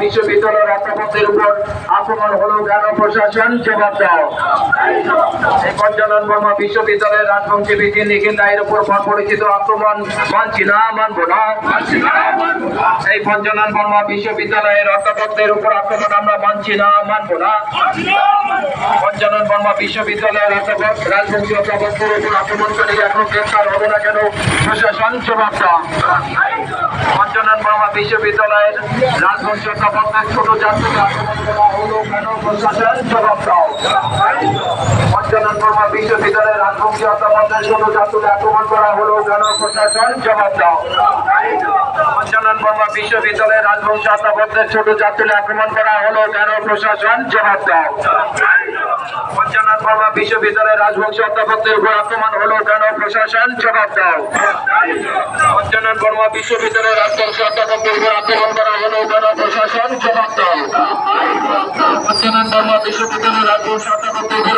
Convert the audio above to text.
বিশ্ববিদ্যালয়ের অধ্যাপকদের উপর আক্রমণ হলো কেন? প্রশাসন জবাব দাও। এই পঞ্চানন বর্মা বিশ্ববিদ্যালয়ের রাজবংশী বিধি নিখিল রায়ের উপর পরিচিত আক্রমণ মানছি না, মানবো না। এই পঞ্চানন বর্মা বিশ্ববিদ্যালয়ের অধ্যাপকদের উপর আক্রমণ আমরা মানছি না, মানবো না। পঞ্চানন বর্মা বিশ্ববিদ্যালয়ের অধ্যাপক রাজবংশী অধ্যাপকদের উপর আক্রমণ করে এখন গ্রেফতার হবে না কেন? প্রশাসন জবাব দাও। পঞ্চানন বর্মা বিশ্ববিদ্যালয়ের রাজবংশী অধ্যাপকদের ছোট ছাত্রকে আক্রমণ করা হলো কেন? প্রশাসন জবাব দাও। পঞ্চানন বর্মা বিশ্ববিদ্যালয়ের রাজবংশী অধ্যাপকদের ছোট ছাত্রকে আক্রমণ করা হলো কেন? প্রশাসন জবাব দাও। পঞ্চানন বর্মা বিশ্ববিদ্যালয়ের রাজবংশী অধ্যাপকদের ছোট ছাত্রকে আক্রমণ করা হলো কেন? প্রশাসন জবাব দাও। পঞ্চানন বর্মা বিশ্ববিদ্যালয়ের রাজবংশী অধ্যাপকদের উপর আক্রমণ হলো কেন? প্রশাসন জবাব দাও। পঞ্চানন বর্মা বিশ্ববিদ্যালয়ের রাজবংশী অধ্যাপকদের উপর আক্রমণ করা হলো কেন? প্রশাসন জবাব দাও। পঞ্চানন বর্মা বিশ্ববিদ্যালয়ের রাজবংশী অধ্যাপকদের উপর